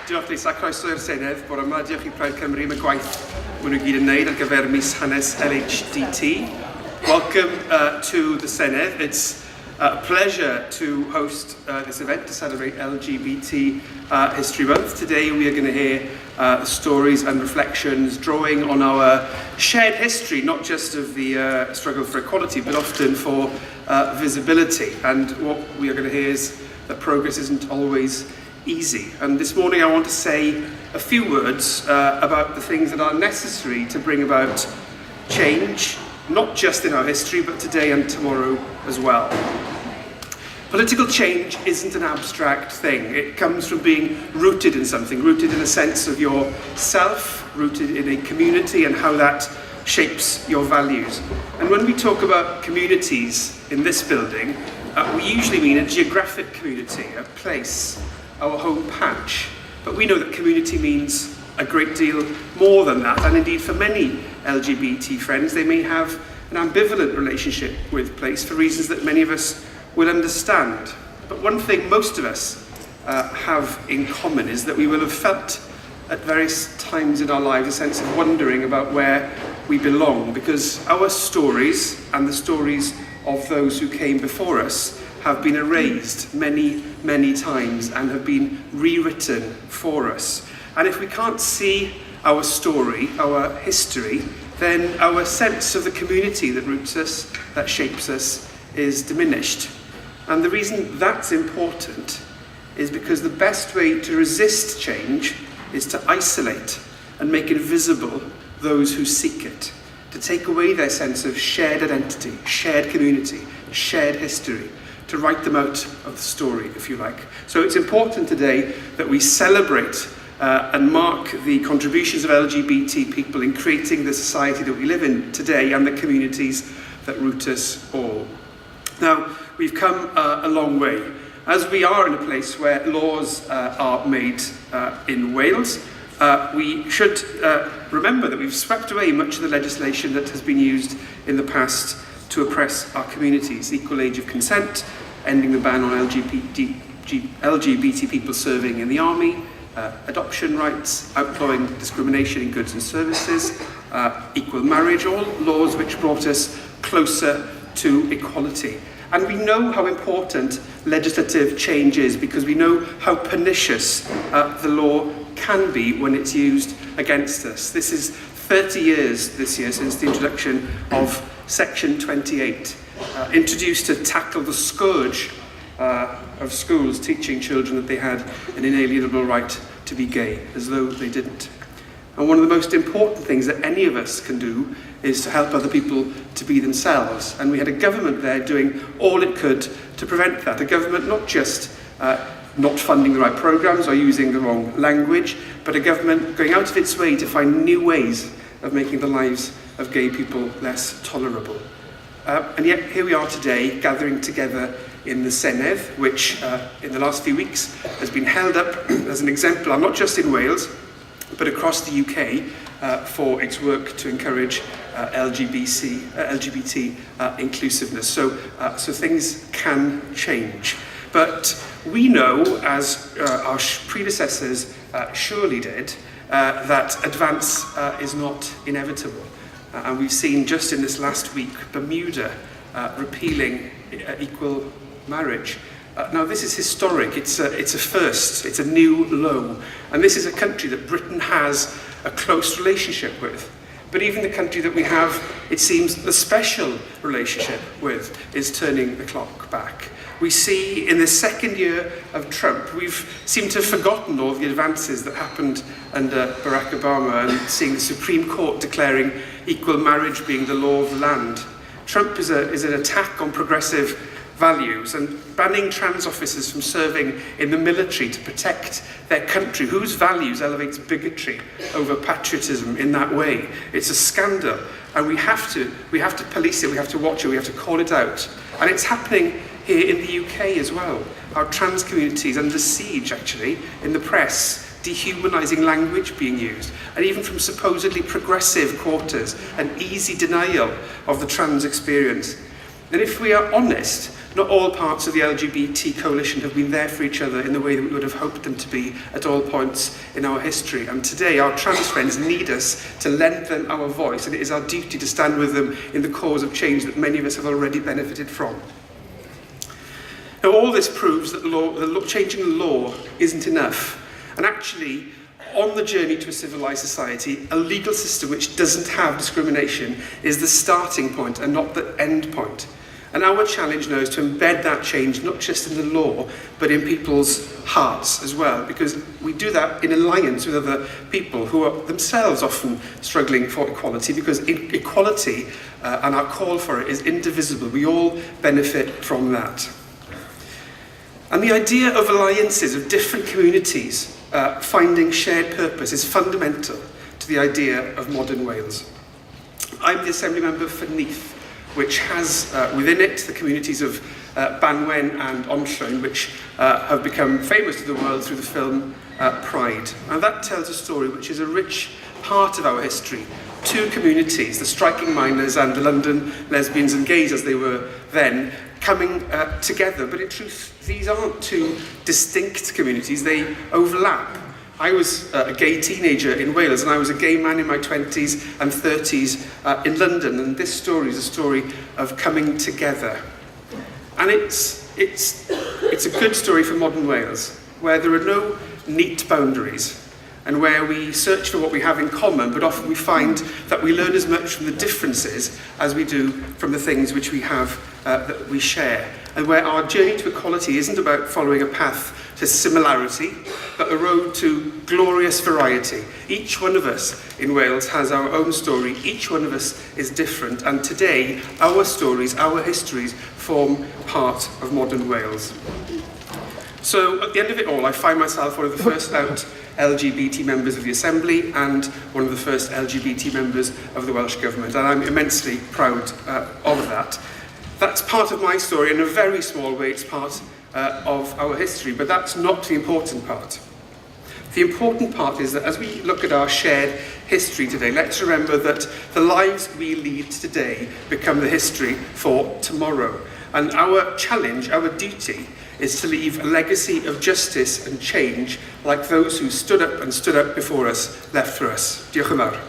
Diolch Lisa, croeso i'r Senedd, bore yma, diolch i Plaid Cymru am y gwaith maen nhw gyd yn wneud ar gyfer mis hanes LGBT. Welcome to the Senedd. It's a pleasure to host this event to celebrate LGBT History Month. Today we are going to hear stories and reflections drawing on our shared history, not just of the struggle for equality, but often for visibility. And what we are going to hear is that progress isn't always easy. And this morning I want to say a few words about the things that are necessary to bring about change, not just in our history, but today and tomorrow as well. Political change isn't an abstract thing. It comes from being rooted in something, rooted in a sense of yourself, rooted in a community and how that shapes your values. And when we talk about communities in this building, we usually mean a geographic community, a place, our home patch. But we know that community means a great deal more than that. And indeed, for many LGBT friends, they may have an ambivalent relationship with place for reasons that many of us will understand. But one thing most of us have in common is that we will have felt at various times in our lives a sense of wondering about where we belong, because our stories and the stories of those who came before us have been erased many, many times and have been rewritten for us. And if we can't see our story, our history, then our sense of the community that roots us, that shapes us, is diminished. And the reason that's important is because the best way to resist change is to isolate and make invisible those who seek it, to take away their sense of shared identity, shared community, shared history, to write them out of the story, if you like. So it's important today that we celebrate and mark the contributions of LGBT people in creating the society that we live in today and the communities that root us all. Now, we've come a long way. As we are in a place where laws are made in Wales, we should remember that we've swept away much of the legislation that has been used in the past to oppress our communities. Equal age of consent, ending the ban on LGBT people serving in the army, adoption rights, outlawing discrimination in goods and services, equal marriage, all laws which brought us closer to equality. And we know how important legislative change is because we know how pernicious the law can be when it's used against us. This is 30 years this year since the introduction of Section 28, introduced to tackle the scourge of schools teaching children that they had an inalienable right to be gay, as though they didn't. And one of the most important things that any of us can do is to help other people to be themselves. And we had a government there doing all it could to prevent that. A government not just not funding the right programmes or using the wrong language, but a government going out of its way to find new ways of making the lives of gay people less tolerable. And yet here we are today, gathering together in the Senedd, which in the last few weeks has been held up as an exemplar, not just in Wales, but across the UK for its work to encourage LGBT inclusiveness. So things can change. But we know, as our predecessors surely did, that advance is not inevitable. And we've seen just in this last week, Bermuda repealing equal marriage. Now this is historic, it's a first, it's a new low. And this is a country that Britain has a close relationship with. But even the country that we have, it seems, a special relationship with is turning the clock back. We see in the second year of Trump, we've seemed to have forgotten all the advances that happened under Barack Obama and seeing the Supreme Court declaring equal marriage being the law of the land. Trump is an attack on progressive values and banning trans officers from serving in the military to protect their country, whose values elevates bigotry over patriotism in that way. It's a scandal, and we have to police it, we have to watch it, we have to call it out. And it's happening here in the UK as well. Our trans community is under siege, actually, in the press, dehumanising language being used, and even from supposedly progressive quarters, an easy denial of the trans experience. And if we are honest, not all parts of the LGBT coalition have been there for each other in the way that we would have hoped them to be at all points in our history. And today our trans friends need us to lend them our voice, and it is our duty to stand with them in the cause of change that many of us have already benefited from. Now, all this proves that changing the law isn't enough. And actually, on the journey to a civilised society, a legal system which doesn't have discrimination is the starting point and not the end point. And our challenge now is to embed that change not just in the law, but in people's hearts as well, because we do that in alliance with other people who are themselves often struggling for equality, because equality and our call for it is indivisible. We all benefit from that. And the idea of alliances of different communities finding shared purpose is fundamental to the idea of modern Wales. I'm the Assembly member for Neath, which has within it the communities of Banwen and Onllwyn, which have become famous to the world through the film Pride. And that tells a story which is a rich part of our history. Two communities, the striking miners and the London lesbians and gays as they were then, coming together. But in truth, these aren't two distinct communities, they overlap. I was a gay teenager in Wales, and I was a gay man in my 20s and 30s in London, and this story is a story of coming together. And it's a good story for modern Wales, where there are no neat boundaries, and where we search for what we have in common, but often we find that we learn as much from the differences as we do from the things which we have that we share. And where our journey to equality isn't about following a path to similarity, but a road to glorious variety. Each one of us in Wales has our own story, each one of us is different, and today our stories, our histories form part of modern Wales. So at the end of it all, I find myself one of the first out LGBT members of the Assembly and one of the first LGBT members of the Welsh Government, and I'm immensely proud of that. That's part of my story, in a very small way it's part of our history, but that's not the important part. The important part is that as we look at our shared history today, let's remember that the lives we lead today become the history for tomorrow. And our challenge, our duty, is to leave a legacy of justice and change like those who stood up before us left for us. Diolch yn fawr.